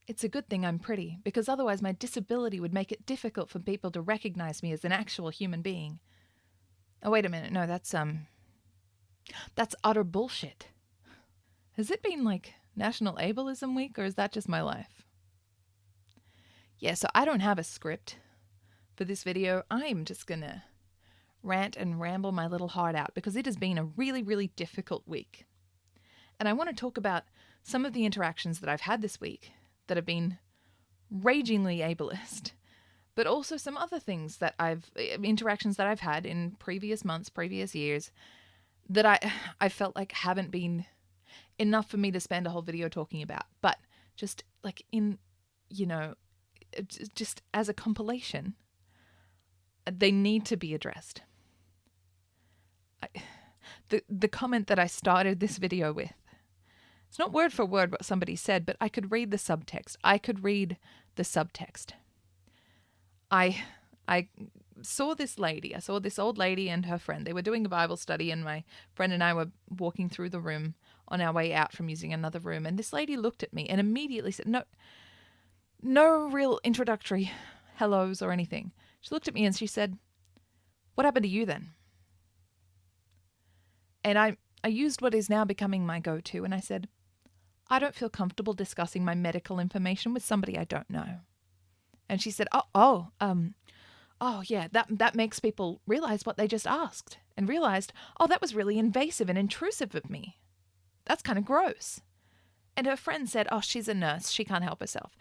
It's a good thing I'm pretty, because otherwise my disability would make it difficult for people to recognize me as an actual human being. Oh, wait a minute. No, that's utter bullshit. Has it been like National Ableism Week, or is that just my life? Yeah, so I don't have a script for this video. I'm just gonna rant and ramble my little heart out because it has been a really, really difficult week. And I want to talk about some of the interactions that I've had this week that have been ragingly ableist, but also some other things that interactions that I've had in previous months, previous years, that I felt like haven't been enough for me to spend a whole video talking about. But just like just as a compilation, they need to be addressed. The comment that I started this video with, it's not word for word what somebody said, but I could read the subtext. I saw this lady. I saw this old lady and her friend. They were doing a Bible study, and my friend and I were walking through the room on our way out from using another room. And this lady looked at me and immediately said, no real introductory hellos or anything. She looked at me and she said, "What happened to you then?" And I used what is now becoming my go-to, and I said, "I don't feel comfortable discussing my medical information with somebody I don't know." And she said, oh, yeah, that makes people realize what they just asked and realized, oh, that was really invasive and intrusive of me. That's kind of gross. And her friend said, oh, she's a nurse. She can't help herself.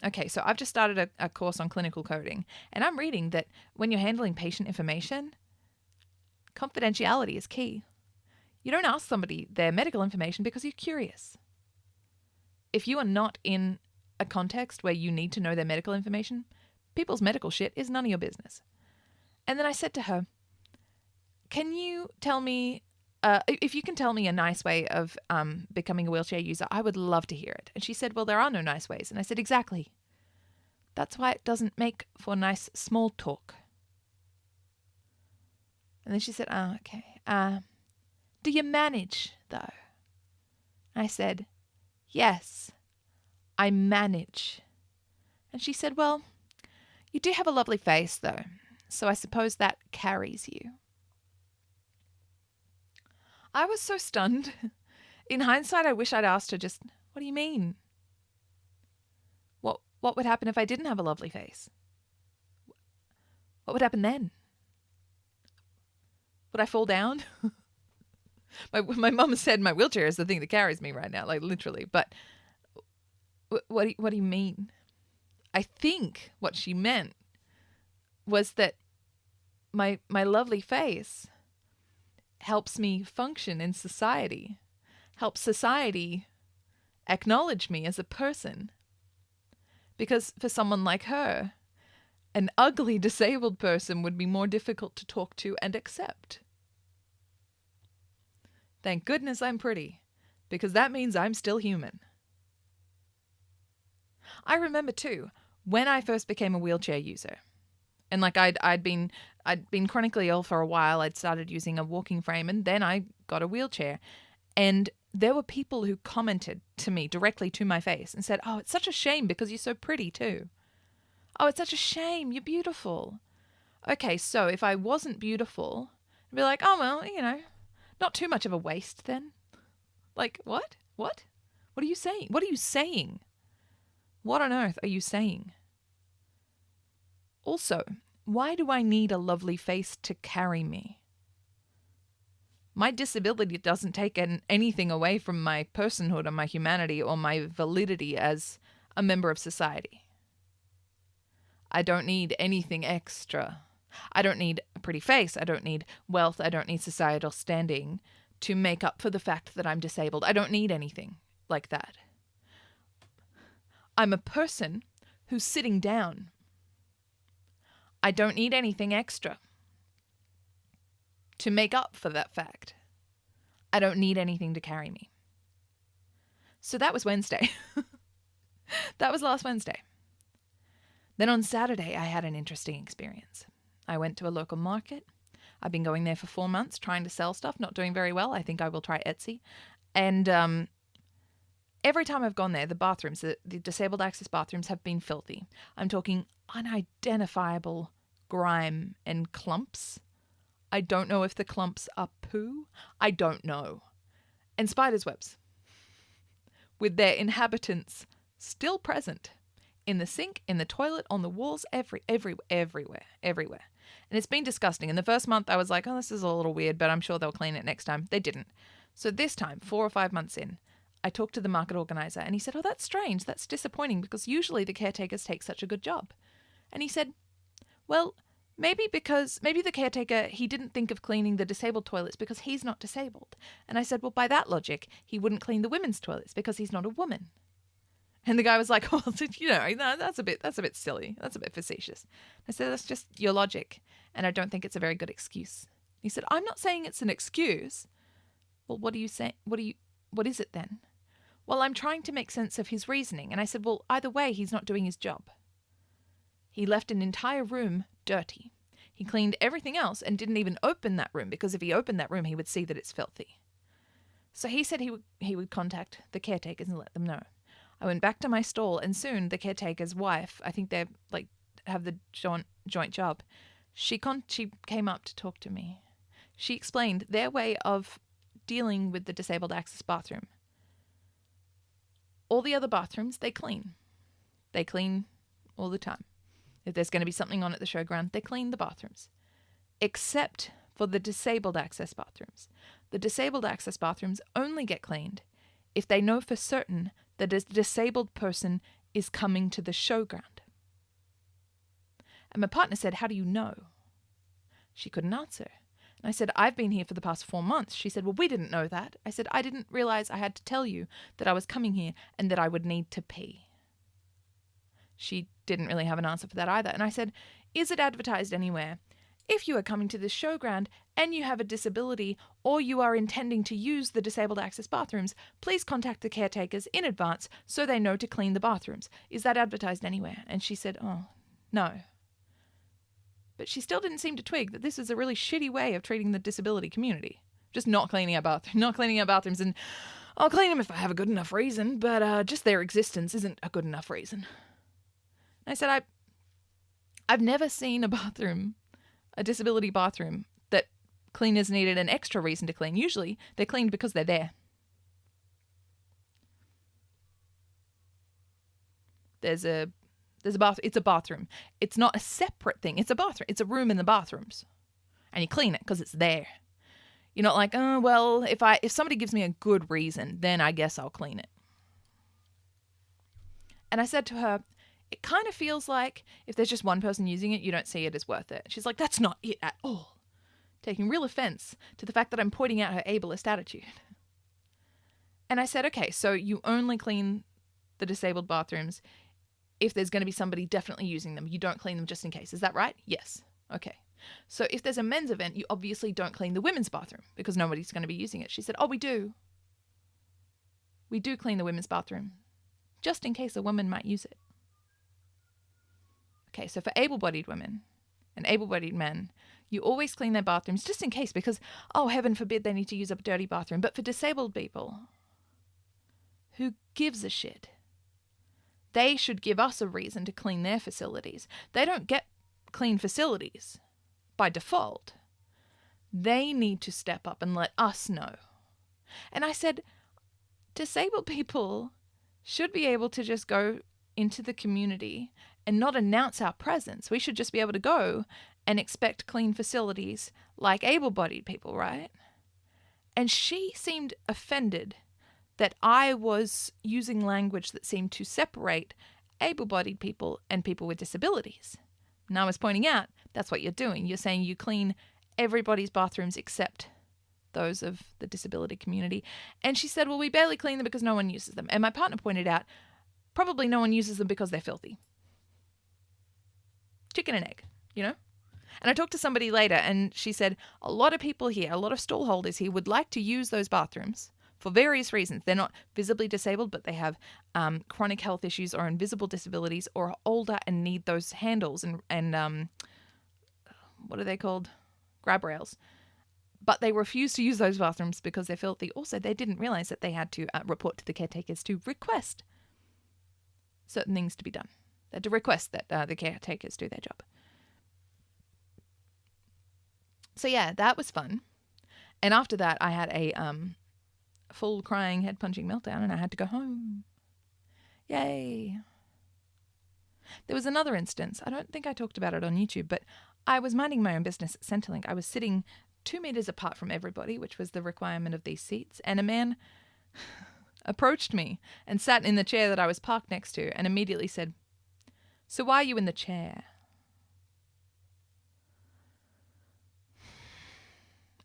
Okay, so I've just started a course on clinical coding, and I'm reading that when you're handling patient information, confidentiality is key. You don't ask somebody their medical information because you're curious. If you are not in a context where you need to know their medical information, people's medical shit is none of your business. And then I said to her, can you tell me, if you can tell me a nice way of becoming a wheelchair user, I would love to hear it. And she said, well, there are no nice ways. And I said, exactly. That's why it doesn't make for nice small talk. And then she said, oh, okay. Do you manage, though? I said, yes, I manage. And she said, well, you do have a lovely face, though, so I suppose that carries you. I was so stunned. In hindsight, I wish I'd asked her just, what do you mean? What would happen if I didn't have a lovely face? What would happen then? Would I fall down? My mum said my wheelchair is the thing that carries me right now, like literally. But what do you mean? I think what she meant was that my lovely face helps me function in society, helps society acknowledge me as a person. Because for someone like her, an ugly disabled person would be more difficult to talk to and accept. Thank goodness I'm pretty, because that means I'm still human. I remember too, when I first became a wheelchair user, and like I'd been chronically ill for a while. I'd started using a walking frame, and then I got a wheelchair. And there were people who commented to me directly to my face and said, oh, it's such a shame because you're so pretty too. Oh, it's such a shame. You're beautiful. Okay, so if I wasn't beautiful, I'd be like, oh, well, not too much of a waste then. Like, what? What are you saying? What are you saying? What on earth are you saying? Also, why do I need a lovely face to carry me? My disability doesn't take anything away from my personhood or my humanity or my validity as a member of society. I don't need anything extra. I don't need a pretty face. I don't need wealth. I don't need societal standing to make up for the fact that I'm disabled. I don't need anything like that. I'm a person who's sitting down. I don't need anything extra to make up for that fact. I don't need anything to carry me. So that was Wednesday. That was last Wednesday. Then on Saturday, I had an interesting experience. I went to a local market. I've been going there for 4 months trying to sell stuff, not doing very well. I think I will try Etsy. And every time I've gone there, the bathrooms, the disabled access bathrooms have been filthy. I'm talking unidentifiable grime and clumps. I don't know if the clumps are poo. I don't know. And spiders' webs, with their inhabitants still present in the sink, in the toilet, on the walls, everywhere. And it's been disgusting. In the first month, I was like, oh, this is a little weird, but I'm sure they'll clean it next time. They didn't. So this time, 4 or 5 months in, I talked to the market organizer and he said, oh, that's strange. That's disappointing because usually the caretakers take such a good job. And he said, well, maybe the caretaker, he didn't think of cleaning the disabled toilets because he's not disabled. And I said, well, by that logic, he wouldn't clean the women's toilets because he's not a woman. And the guy was like, well, that's a bit silly. That's a bit facetious. I said, that's just your logic. And I don't think it's a very good excuse. He said, I'm not saying it's an excuse. Well, what do you say? What is it then? Well, I'm trying to make sense of his reasoning. And I said, well, either way, he's not doing his job. He left an entire room dirty. He cleaned everything else and didn't even open that room because if he opened that room, he would see that it's filthy. So he said he would contact the caretakers and let them know. I went back to my stall and soon the caretaker's wife, I think they have the joint job, she came up to talk to me. She explained their way of dealing with the disabled access bathroom. All the other bathrooms, they clean. They clean all the time. If there's going to be something on at the showground, they clean the bathrooms. Except for the disabled access bathrooms. The disabled access bathrooms only get cleaned if they know for certain that a disabled person is coming to the showground. And my partner said, how do you know? She couldn't answer. And I said, I've been here for the past 4 months. She said, well, we didn't know that. I said, I didn't realize I had to tell you that I was coming here and that I would need to pee. She didn't really have an answer for that either. And I said, is it advertised anywhere? If you are coming to this showground and you have a disability or you are intending to use the disabled access bathrooms, please contact the caretakers in advance so they know to clean the bathrooms. Is that advertised anywhere? And she said, oh, no. But she still didn't seem to twig that this is a really shitty way of treating the disability community. Just not cleaning our bathrooms, and I'll clean them if I have a good enough reason, but just their existence isn't a good enough reason. And I said, I've never seen a disability bathroom that cleaners needed an extra reason to clean. Usually they're cleaned because they're there. There's a bath. It's a bathroom. It's not a separate thing. It's a bathroom. It's a room in the bathrooms, and you clean it because it's there. You're not like, oh well, if somebody gives me a good reason, then I guess I'll clean it. And I said to her, it kind of feels like if there's just one person using it, you don't see it as worth it. She's like, that's not it at all. Taking real offense to the fact that I'm pointing out her ableist attitude. And I said, okay, so you only clean the disabled bathrooms if there's going to be somebody definitely using them. You don't clean them just in case. Is that right? Yes. Okay. So if there's a men's event, you obviously don't clean the women's bathroom because nobody's going to be using it. She said, oh, we do. We do clean the women's bathroom just in case a woman might use it. Okay, so for able-bodied women and able-bodied men, you always clean their bathrooms just in case because, oh, heaven forbid they need to use a dirty bathroom. But for disabled people, who gives a shit? They should give us a reason to clean their facilities. They don't get clean facilities by default. They need to step up and let us know. And I said, disabled people should be able to just go into the community and not announce our presence. We should just be able to go and expect clean facilities like able-bodied people, right? And she seemed offended that I was using language that seemed to separate able-bodied people and people with disabilities. And I was pointing out, that's what you're doing. You're saying you clean everybody's bathrooms except those of the disability community. And she said, well, we barely clean them because no one uses them. And my partner pointed out, probably no one uses them because they're filthy. Chicken and egg, you know? And I talked to somebody later and she said, a lot of people here, a lot of stall holders here would like to use those bathrooms for various reasons. They're not visibly disabled, but they have chronic health issues or invisible disabilities or are older and need those handles and what are they called? Grab rails. But they refused to use those bathrooms because they're filthy. Also, they didn't realize that they had to report to the caretakers to request certain things to be done. They had to request that the caretakers do their job. So yeah, that was fun. And after that, I had a full crying, head punching meltdown, and I had to go home. Yay. There was another instance. I don't think I talked about it on YouTube, but I was minding my own business at Centrelink. I was sitting 2 meters apart from everybody, which was the requirement of these seats, and a man approached me and sat in the chair that I was parked next to and immediately said, "So why are you in the chair?"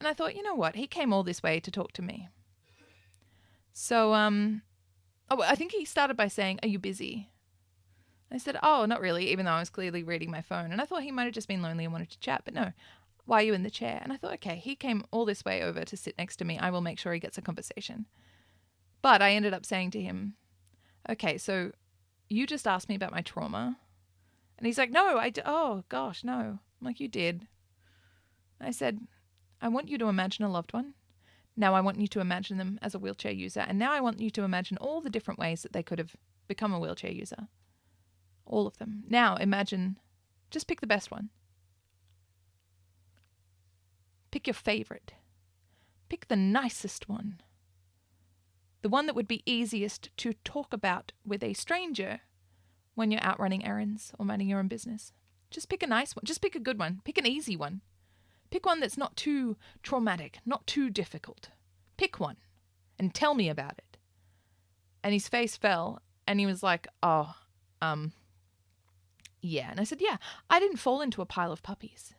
And I thought, you know what? He came all this way to talk to me. So, I think he started by saying, "Are you busy?" I said, "Oh, not really," even though I was clearly reading my phone. And I thought he might have just been lonely and wanted to chat, but no. "Why are you in the chair?" And I thought, okay, he came all this way over to sit next to me. I will make sure he gets a conversation. But I ended up saying to him, "Okay, so you just asked me about my trauma." And he's like, "No, oh gosh, no." I'm like, "You did." I said, "I want you to imagine a loved one. Now I want you to imagine them as a wheelchair user. And now I want you to imagine all the different ways that they could have become a wheelchair user. All of them. Now imagine, just pick the best one. Pick your favorite. Pick the nicest one. The one that would be easiest to talk about with a stranger when you're out running errands or minding your own business. Just pick a nice one. Just pick a good one. Pick an easy one. Pick one that's not too traumatic, not too difficult. Pick one and tell me about it." And his face fell and he was like, "Oh, yeah." And I said, "Yeah, I didn't fall into a pile of puppies.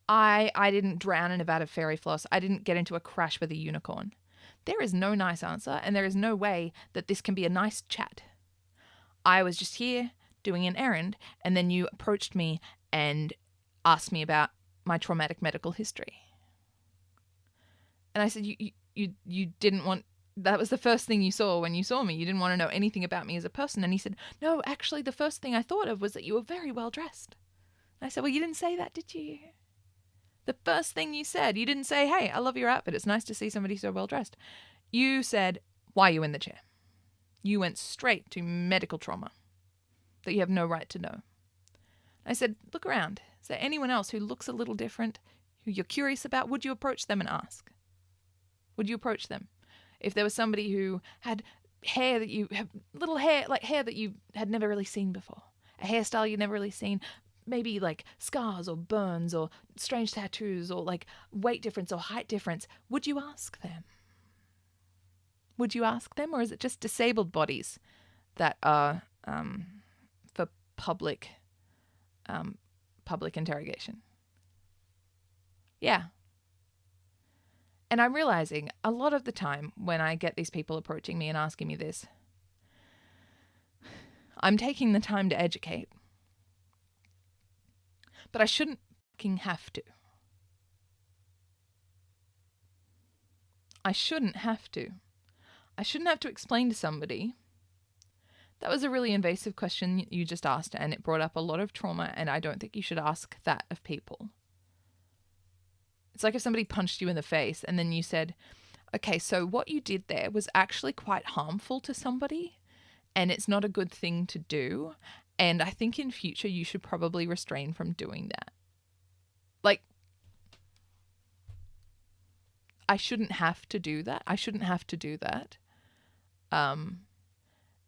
I didn't drown in a vat of fairy floss. I didn't get into a crash with a unicorn. There is no nice answer, and there is no way that this can be a nice chat. I was just here doing an errand, and then you approached me and asked me about my traumatic medical history." And I said, you didn't want, that was the first thing you saw when you saw me. You didn't want to know anything about me as a person." And he said, "No, actually, the first thing I thought of was that you were very well dressed." I said, "Well, you didn't say that, did you? The first thing you said, you didn't say, 'Hey, I love your outfit. It's nice to see somebody so well dressed.' You said, 'Why are you in the chair?' You went straight to medical trauma that you have no right to know." I said, "Look around. Is there anyone else who looks a little different, who you're curious about? Would you approach them and ask? Would you approach them? If there was somebody who had hair that you have, little hair, like hair that you had never really seen before, a hairstyle you'd never really seen, maybe like scars or burns or strange tattoos or like weight difference or height difference, would you ask them? Would you ask them? Or is it just disabled bodies that are for public interrogation?" Yeah. And I'm realizing a lot of the time when I get these people approaching me and asking me this, I'm taking the time to educate. But I shouldn't fucking have to. I shouldn't have to. I shouldn't have to explain to somebody. That was a really invasive question you just asked, and it brought up a lot of trauma, and I don't think you should ask that of people. It's like if somebody punched you in the face and then you said, "Okay, so what you did there was actually quite harmful to somebody, and it's not a good thing to do, and I think in future you should probably restrain from doing that." Like, I shouldn't have to do that. I shouldn't have to do that.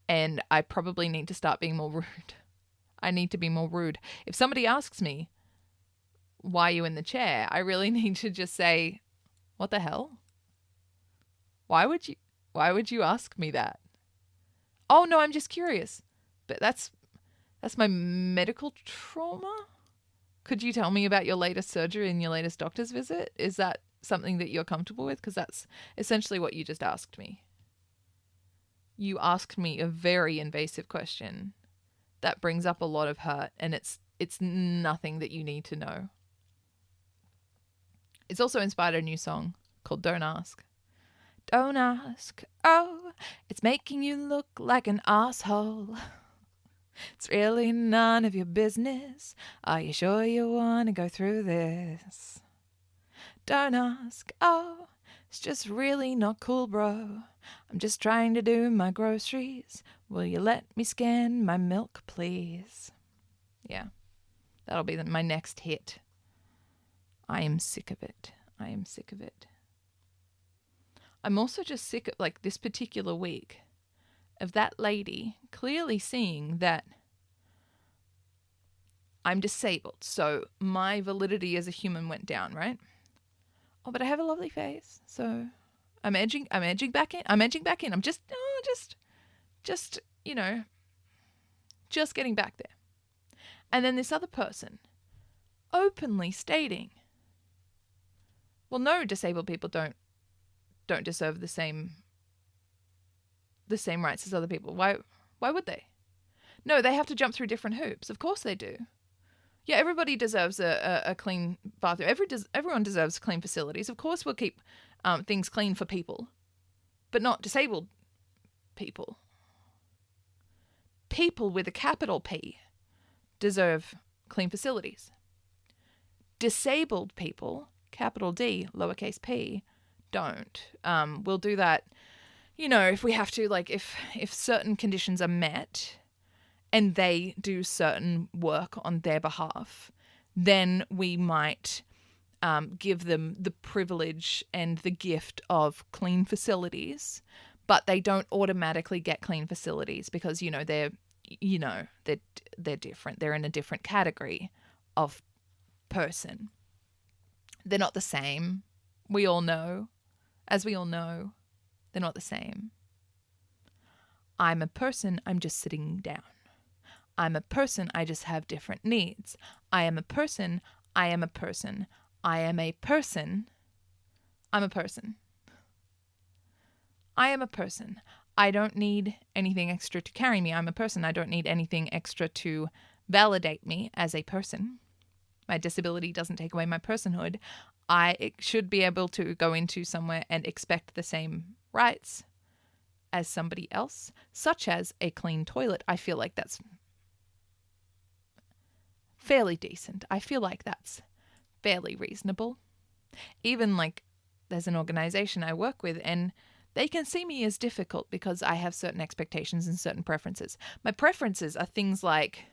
And I probably need to start being more rude. I need to be more rude. If somebody asks me, "Why are you in the chair?" I really need to just say, "What the hell? Why would you ask me that?" "Oh no, I'm just curious." But that's my medical trauma. Could you tell me about your latest surgery and your latest doctor's visit? Is that something that you're comfortable with? Because that's essentially what you just asked me. You asked me a very invasive question that brings up a lot of hurt, and it's nothing that you need to know. It's also inspired a new song called "Don't Ask." Don't ask, oh, it's making you look like an asshole. It's really none of your business. Are you sure you want to go through this? Don't ask. Oh, it's just really not cool, bro. I'm just trying to do my groceries. Will you let me scan my milk, please? Yeah, that'll be my next hit. I am sick of it. I am sick of it. I'm also just sick of, like, this particular week of that lady clearly seeing that I'm disabled. So my validity as a human went down, right? Oh, but I have a lovely face. So I'm edging back in. I'm just just getting back there. And then this other person openly stating, well, no, disabled people don't deserve the same rights as other people. Why would they? No, they have to jump through different hoops. Of course they do. Yeah, everybody deserves a clean bathroom. Everyone deserves clean facilities. Of course we'll keep things clean for people, but not disabled people. People with a capital P deserve clean facilities. Disabled people, capital D, lowercase p, don't. We'll do that, if we have to, like if certain conditions are met and they do certain work on their behalf, then we might give them the privilege and the gift of clean facilities, but they don't automatically get clean facilities because, they're different. They're in a different category of person. They're not the same. As we all know, they're not the same. I'm a person, I'm just sitting down. I'm a person, I just have different needs. I am a person, I am a person. I am a person, I'm a person. I am a person. I don't need anything extra to carry me. I'm a person. I don't need anything extra to validate me as a person. My disability doesn't take away my personhood. I should be able to go into somewhere and expect the same rights as somebody else, such as a clean toilet. I feel like that's fairly decent. I feel like that's fairly reasonable. Even like there's an organization I work with and they can see me as difficult because I have certain expectations and certain preferences. My preferences are things like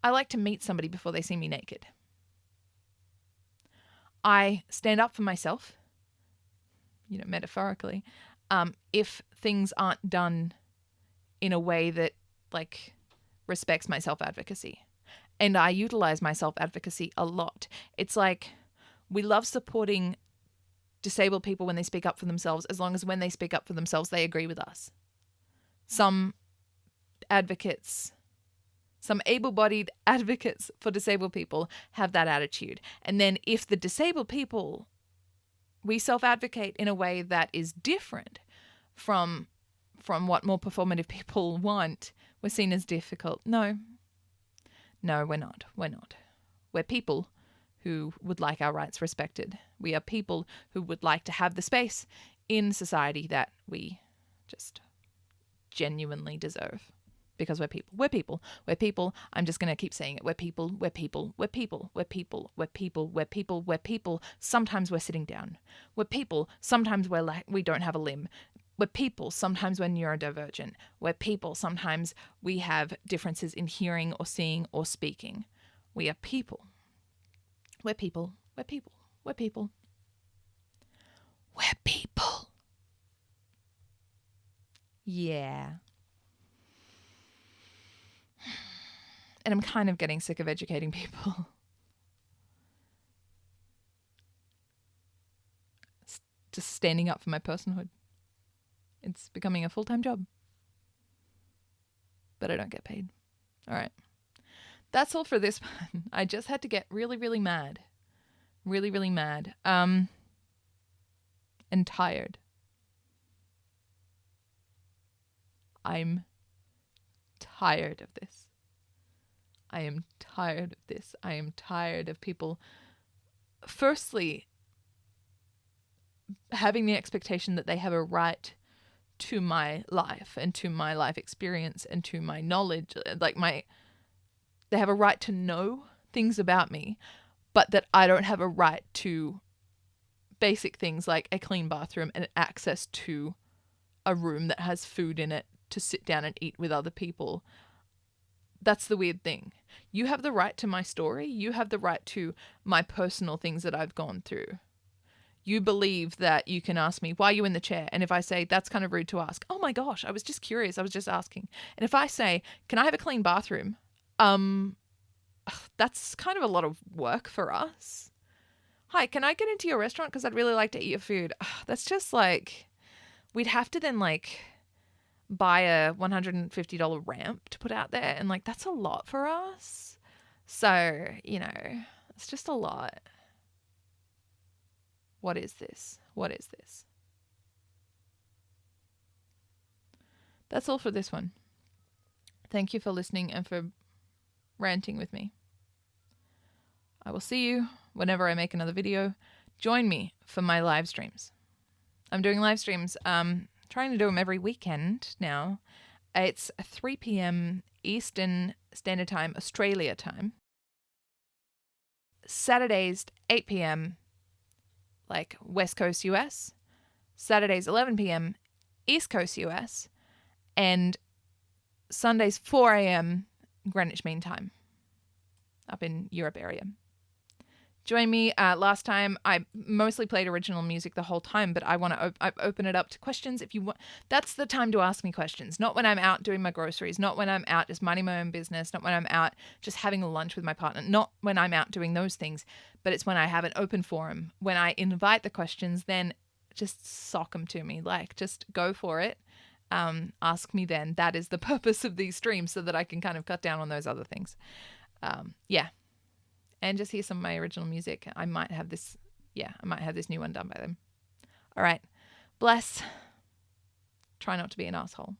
I like to meet somebody before they see me naked. I stand up for myself, metaphorically, if things aren't done in a way that, like, respects my self-advocacy. And I utilize my self-advocacy a lot. It's like we love supporting disabled people when they speak up for themselves, as long as when they speak up for themselves, they agree with us. Some able-bodied advocates for disabled people have that attitude. And then if the disabled people, we self-advocate in a way that is different from what more performative people want, we're seen as difficult. No, we're not. We're people who would like our rights respected. We are people who would like to have the space in society that we just genuinely deserve. Because we're people. We're people. We're people. I'm just going to keep saying it. We're people. We're people. We're people. We're people. We're people. We're people. We're people. Sometimes we're sitting down. We're people. Sometimes we don't have a limb. We're people. Sometimes we're neurodivergent. We're people. Sometimes we have differences in hearing or seeing or speaking. We are people. We're people. We're people. We're people. We're people. Yeah. And I'm kind of getting sick of educating people. Just standing up for my personhood. It's becoming a full-time job. But I don't get paid. All right. That's all for this one. I just had to get really, really mad. Really, really mad. And tired. I'm tired of this. I am tired of this. I am tired of people, firstly, having the expectation that they have a right to my life and to my life experience and to my knowledge. They have a right to know things about me, but that I don't have a right to basic things like a clean bathroom and access to a room that has food in it to sit down and eat with other people. That's the weird thing. You have the right to my story. You have the right to my personal things that I've gone through. You believe that you can ask me, why are you in the chair? And if I say, that's kind of rude to ask, oh my gosh, I was just curious, I was just asking. And if I say, can I have a clean bathroom? That's kind of a lot of work for us. Hi, can I get into your restaurant? Because I'd really like to eat your food. That's just like, we'd have to then like buy a $150 ramp to put out there. And like, that's a lot for us. So, it's just a lot. What is this? What is this? That's all for this one. Thank you for listening and for ranting with me. I will see you whenever I make another video. Join me for my live streams. I'm doing live streams, trying to do them every weekend now. It's 3 p.m. Eastern Standard Time, Australia time. Saturdays, 8 p.m. like West Coast US. Saturdays, 11 p.m. East Coast US. And Sundays, 4 a.m. Greenwich Mean Time up in Europe area. Join me. Last time I mostly played original music the whole time, but I want to open it up to questions. If you want, that's the time to ask me questions. Not when I'm out doing my groceries. Not when I'm out just minding my own business. Not when I'm out just having lunch with my partner. Not when I'm out doing those things. But it's when I have an open forum. When I invite the questions, then just sock them to me. Like, just go for it. Ask me then. That is the purpose of these streams, so that I can kind of cut down on those other things. Yeah. And just hear some of my original music. I might have this new one done by them. All right. Bless. Try not to be an asshole.